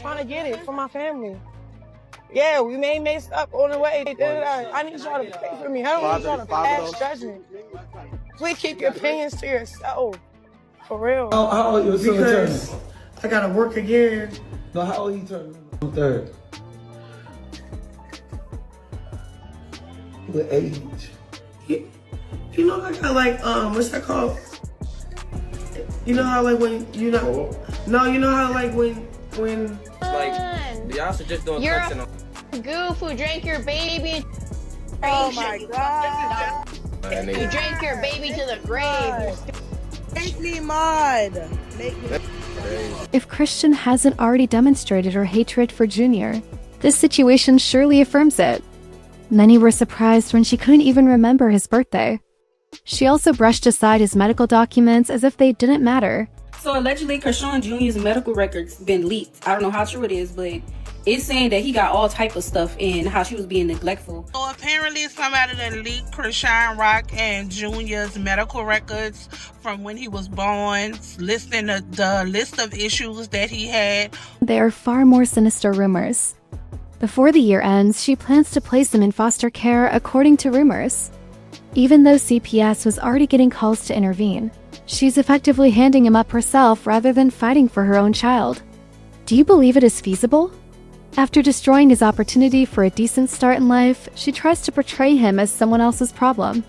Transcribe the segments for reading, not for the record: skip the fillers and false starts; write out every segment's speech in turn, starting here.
trying to get it for my family. Yeah, we may mess up on the way. I need y'all to pray for me. I don't need y'all to pass judgment. Please keep your opinions to yourself. For real. How old is your son turning? Because I gotta work again. No, how old you turning? I'm 3rd. What age? You know, I got like, what's that called? You know how like when you know, no, you know how like when like y'all should just doing You're a goof who drank your baby. Oh my god. You drank your baby to the grave. Make me mad. Make me. If Chrisean hasn't already demonstrated her hatred for Junior, this situation surely affirms it. Many were surprised when she couldn't even remember his birthday. She also brushed aside his medical documents as if they didn't matter. So allegedly, Chrisean Jr.'s medical records been leaked. I don't know how true it is, but it's saying that he got all type of stuff and how she was being neglectful. So apparently somebody that leaked Chrisean Rock and Junior's medical records from when he was born, listing the list of issues that he had. There are far more sinister rumors. Before the year ends, she plans to place him in foster care according to rumors. Even though CPS was already getting calls to intervene, she's effectively handing him up herself rather than fighting for her own child. Do you believe it is feasible? After destroying his opportunity for a decent start in life, she tries to portray him as someone else's problem.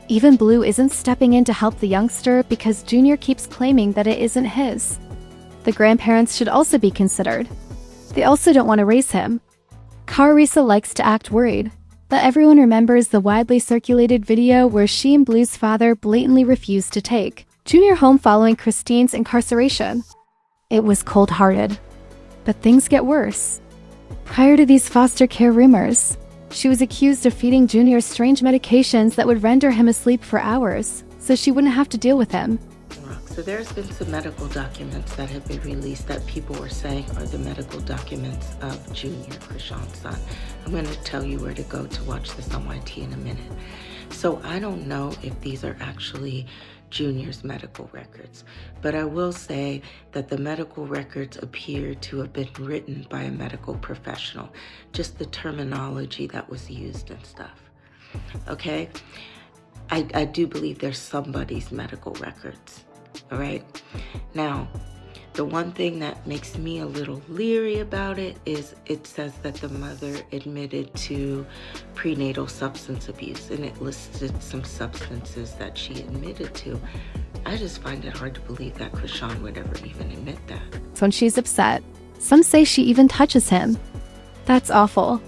Even Blue isn't stepping in to help the youngster because Junior keeps claiming that it isn't his. The grandparents should also be considered. They also don't want to raise him. Carissa likes to act worried, but everyone remembers the widely circulated video where she and Blue's father blatantly refused to take Junior home following Christine's incarceration. It was cold-hearted. But things get worse. Prior to these foster care rumors, she was accused of feeding Junior strange medications that would render him asleep for hours, so she wouldn't have to deal with him. So there's been some medical documents that have been released that people were saying are the medical documents of Junior, Chrisean's son. I'm going to tell you where to go to watch this on YT in a minute. So I don't know if these are actually Junior's medical records, but I will say that the medical records appear to have been written by a medical professional, just the terminology that was used and stuff. Okay? I do believe there's somebody's medical records. All right. Now, the one thing that makes me a little leery about it is it says that the mother admitted to prenatal substance abuse, and it listed some substances that she admitted to. I just find it hard to believe that Chrisean would ever even admit that. When she's upset, some say she even touches him. That's awful.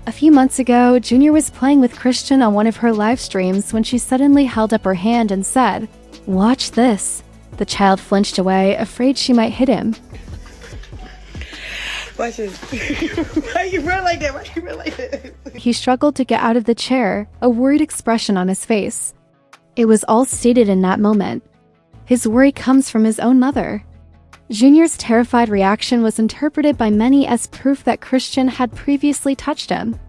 A few months ago, Junior was playing with Chrisean on one of her live streams when she suddenly held up her hand and said, "Watch this." The child flinched away, afraid she might hit him. Watch this. Why you run like that? Why you run like that? He struggled to get out of the chair, a worried expression on his face. It was all stated in that moment. His worry comes from his own mother. Junior's terrified reaction was interpreted by many as proof that Chrisean had previously touched him.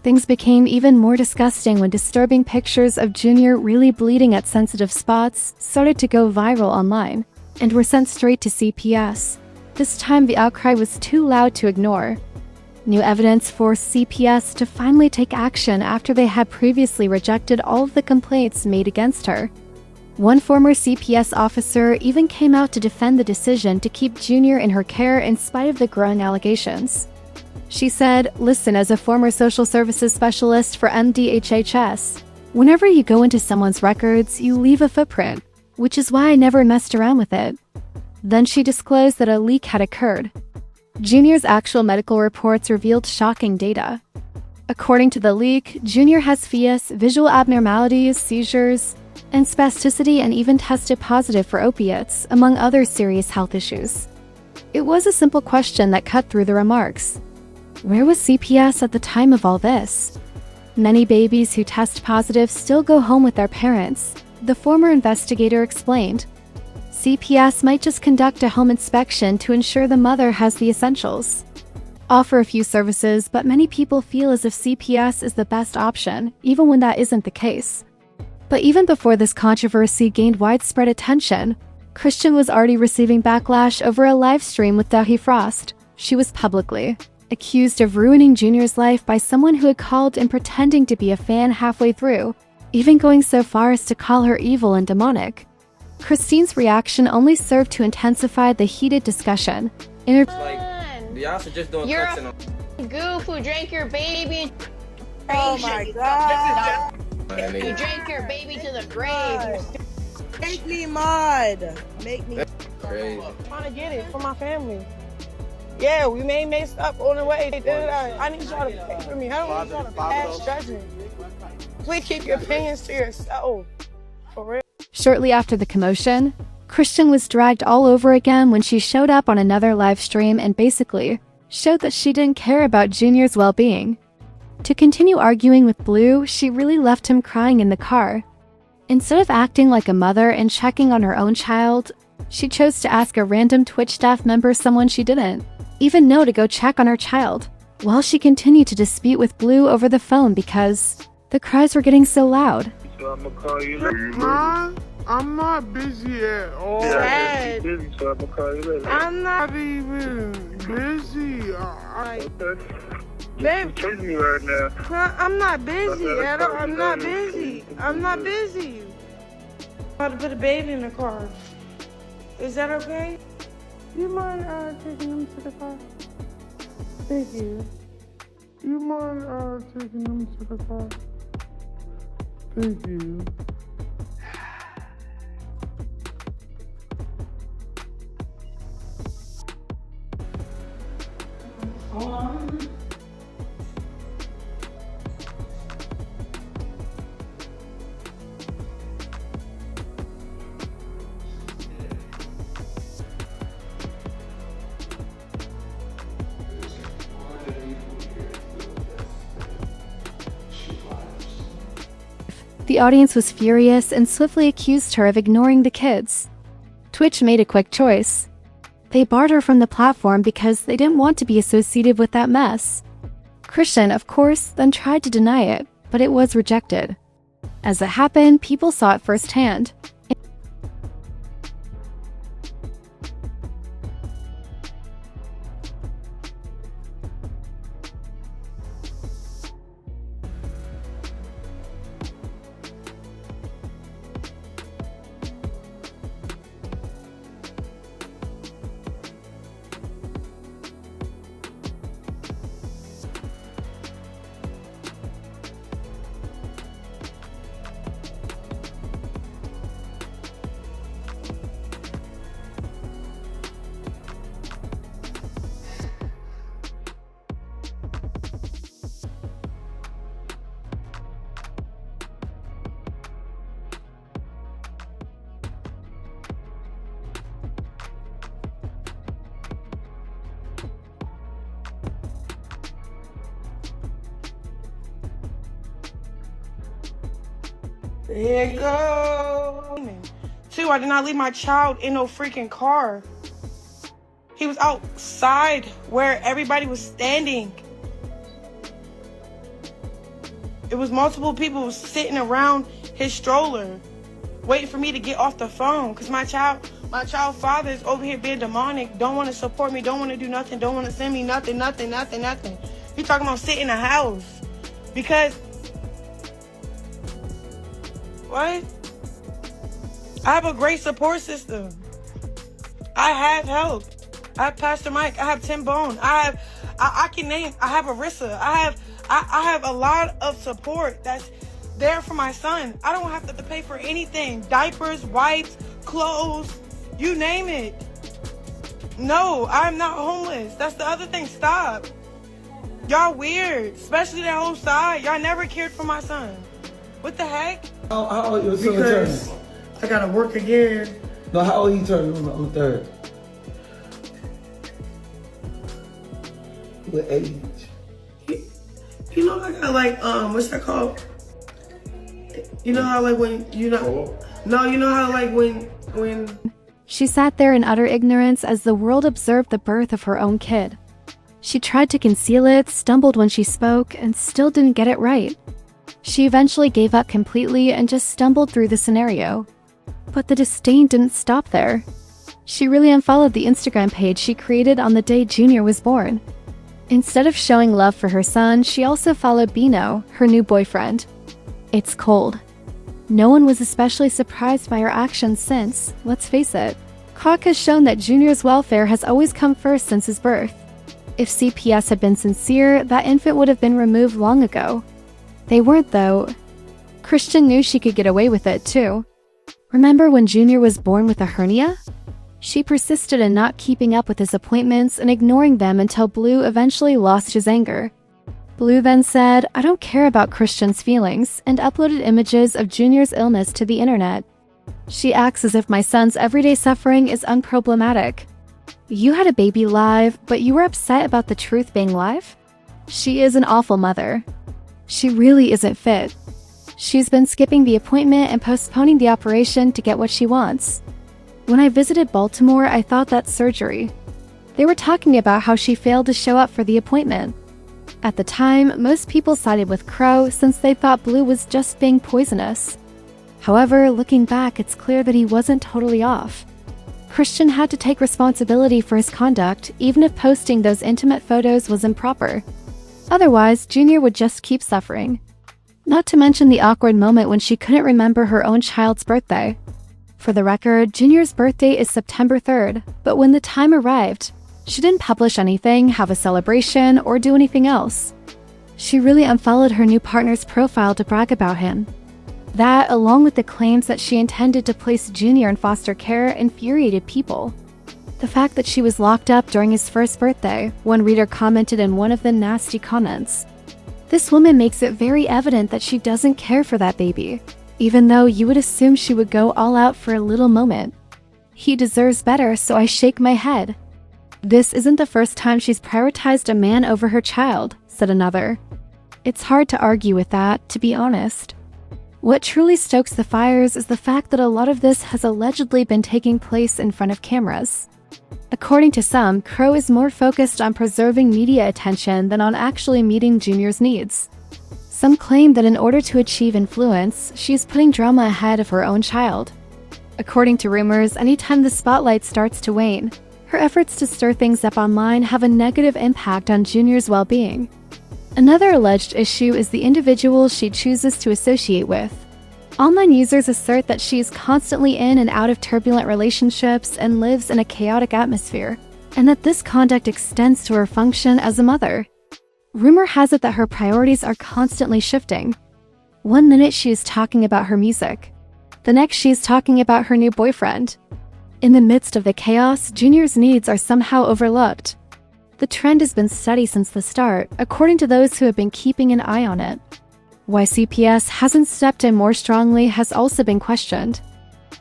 Things became even more disgusting when disturbing pictures of Junior really bleeding at sensitive spots started to go viral online and were sent straight to CPS. This time the outcry was too loud to ignore. New evidence forced CPS to finally take action after they had previously rejected all of the complaints made against her. One former CPS officer even came out to defend the decision to keep Junior in her care in spite of the growing allegations. She said, "Listen, as a former social services specialist for MDHHS, whenever you go into someone's records, you leave a footprint, which is why I never messed around with it." Then she disclosed that a leak had occurred. Junior's actual medical reports revealed shocking data. According to the leak, Junior has FIAS, visual abnormalities, seizures, and spasticity, and even tested positive for opiates, among other serious health issues. It was a simple question that cut through the remarks. Where was CPS at the time of all this? Many babies who test positive still go home with their parents, the former investigator explained. CPS might just conduct a home inspection to ensure the mother has the essentials. Offer a few services, but many people feel as if CPS is the best option, even when that isn't the case. But even before this controversy gained widespread attention, Chrisean was already receiving backlash over a live stream with Dahi Frost. she was publicly accused of ruining Junior's life by someone who had called and pretending to be a fan halfway through, even going so far as to call her evil and demonic. Christine's reaction only served to intensify the heated discussion. Like, y'all should just do a You're cussing on. a goof who drank your baby. Oh my god. You drank your baby to the grave. Make me mod. Make me. Crazy. I'm trying to get it for my family. Yeah, we may messed up on the way. I need y'all to pray for me. I don't need y'all to pass judgment. Please keep your opinions to yourself. For real. Shortly after the commotion, Christian was dragged all over again when she showed up on another live stream and basically showed that she didn't care about Junior's well-being. To continue arguing with Blue, she really left him crying in the car. Instead of acting like a mother and checking on her own child, she chose to ask a random Twitch staff member someone she didn't even know to go check on her child, while she continued to dispute with Blue over the phone because the cries were getting so loud. So I'm gonna call you later. Mom, I'm not busy at all. Dad. I'm busy, so I'm gonna call you later. I'm not even busy. Okay. Babe, chasing me right now. I'm not busy at all. I'm not busy. I'm not busy. I'm about to put a baby in the car. Is that okay? You mind taking him to the car? Thank you. You mind taking them to the car? Thank you. Hold on. The audience was furious and swiftly accused her of ignoring the kids. Twitch made a quick choice. They barred her from the platform because they didn't want to be associated with that mess. Christian, of course, then tried to deny it, but it was rejected. As it happened, people saw it firsthand. There you go. Two, I did not leave my child in no freaking car. He was outside where everybody was standing. It was multiple people sitting around his stroller, waiting for me to get off the phone. Cause my child father is over here being demonic, don't want to support me, don't want to do nothing, don't want to send me nothing. He talking about sitting in the house. Because what? I have a great support system. I have help. I have Pastor Mike. I have Tim Bone. I can name. I have Arissa. I have a lot of support that's there for my son. I don't have to pay for anything. Diapers, wipes, clothes, you name it. No, I'm not homeless. That's the other thing. Stop. Y'all weird, especially that whole side. Y'all never cared for my son. What the heck? How old your son Because turning? I gotta work again. No, how old he turning on the 3rd? What age? You know, I got like, what's that called? You know how like when you know, no, you know how like when. She sat there in utter ignorance as the world observed the birth of her own kid. She tried to conceal it, stumbled when she spoke, and still didn't get it right. She eventually gave up completely and just stumbled through the scenario. But the disdain didn't stop there. She really unfollowed the Instagram page she created on the day Junior was born. Instead of showing love for her son, she also followed Bino, her new boyfriend. It's cold. No one was especially surprised by her actions since, let's face it, Rock has shown that Junior's welfare has always come first since his birth. If CPS had been sincere, that infant would have been removed long ago. They weren't, though. Chrisean knew she could get away with it, too. Remember when Junior was born with a hernia? She persisted in not keeping up with his appointments and ignoring them until Blue eventually lost his anger. Blue then said, "I don't care about Chrisean's feelings," and uploaded images of Junior's illness to the internet. She acts as if my son's everyday suffering is unproblematic. You had a baby live, but you were upset about the truth being live? She is an awful mother. She really isn't fit. She's been skipping the appointment and postponing the operation to get what she wants. When I visited Baltimore, I thought that's surgery. They were talking about how she failed to show up for the appointment. At the time, most people sided with Crow since they thought Blue was just being poisonous. However, looking back, it's clear that he wasn't totally off. Chrisean had to take responsibility for his conduct, even if posting those intimate photos was improper. Otherwise, Junior would just keep suffering. Not to mention the awkward moment when she couldn't remember her own child's birthday. For the record, Junior's birthday is September 3rd, but when the time arrived, she didn't publish anything, have a celebration, or do anything else. She really unfollowed her new partner's profile to brag about him. That, along with the claims that she intended to place Junior in foster care, infuriated people. The fact that she was locked up during his first birthday, one reader commented in one of the nasty comments. This woman makes it very evident that she doesn't care for that baby, even though you would assume she would go all out for a little moment. He deserves better, so I shake my head. This isn't the first time she's prioritized a man over her child, said another. It's hard to argue with that, to be honest. What truly stokes the fires is the fact that a lot of this has allegedly been taking place in front of cameras. According to some, Crow is more focused on preserving media attention than on actually meeting Junior's needs. Some claim that in order to achieve influence, she's putting drama ahead of her own child. According to rumors, anytime the spotlight starts to wane, her efforts to stir things up online have a negative impact on Junior's well-being. Another alleged issue is the individuals she chooses to associate with. Online users assert that she is constantly in and out of turbulent relationships and lives in a chaotic atmosphere, and that this conduct extends to her function as a mother. Rumor has it that her priorities are constantly shifting. One minute she is talking about her music. The next she is talking about her new boyfriend. In the midst of the chaos, Junior's needs are somehow overlooked. The trend has been steady since the start, according to those who have been keeping an eye on it. Why CPS hasn't stepped in more strongly has also been questioned.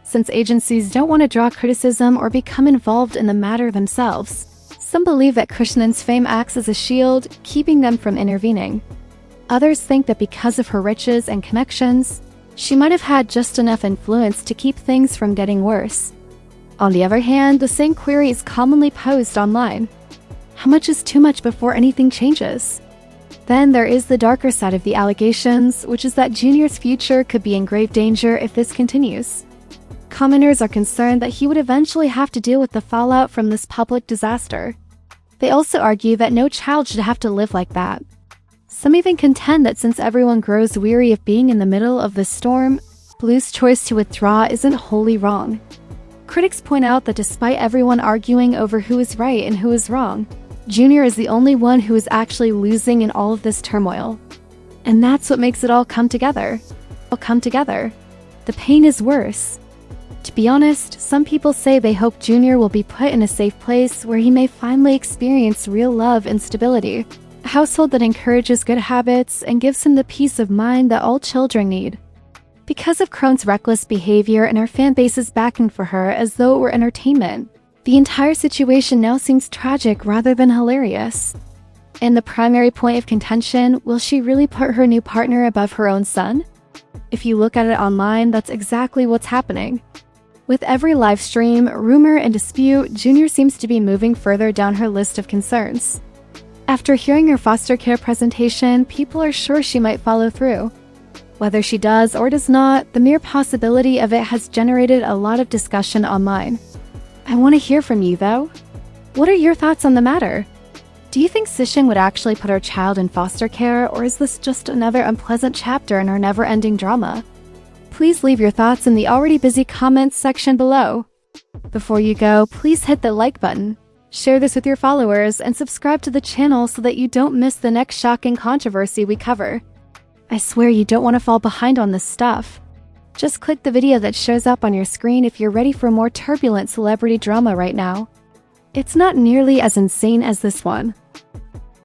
Since agencies don't want to draw criticism or become involved in the matter themselves, some believe that Chrisean's fame acts as a shield, keeping them from intervening. Others think that because of her riches and connections, she might have had just enough influence to keep things from getting worse. On the other hand, the same query is commonly posed online. How much is too much before anything changes? Then there is the darker side of the allegations, which is that Junior's future could be in grave danger if this continues. Commenters are concerned that he would eventually have to deal with the fallout from this public disaster. They also argue that no child should have to live like that. Some even contend that since everyone grows weary of being in the middle of this storm, Blue's choice to withdraw isn't wholly wrong. Critics point out that despite everyone arguing over who is right and who is wrong, Junior is the only one who is actually losing in all of this turmoil. And that's what makes it all come together. The pain is worse. To be honest, some people say they hope Junior will be put in a safe place where he may finally experience real love and stability, a household that encourages good habits and gives him the peace of mind that all children need. Because of Crone's reckless behavior and our fan base's backing for her as though it were entertainment, the entire situation now seems tragic rather than hilarious. And the primary point of contention, will she really put her new partner above her own son? If you look at it online, that's exactly what's happening. With every live stream, rumor, and dispute, Junior seems to be moving further down her list of concerns. After hearing her foster care presentation, people are sure she might follow through. Whether she does or does not, the mere possibility of it has generated a lot of discussion online. I want to hear from you, though. What are your thoughts on the matter? Do you think Sishing would actually put her child in foster care, or is this just another unpleasant chapter in her never-ending drama? Please leave your thoughts in the already busy comments section below. Before you go, please hit the like button, share this with your followers, and subscribe to the channel so that you don't miss the next shocking controversy we cover. I swear you don't want to fall behind on this stuff. Just click the video that shows up on your screen if you're ready for more turbulent celebrity drama right now. It's not nearly as insane as this one.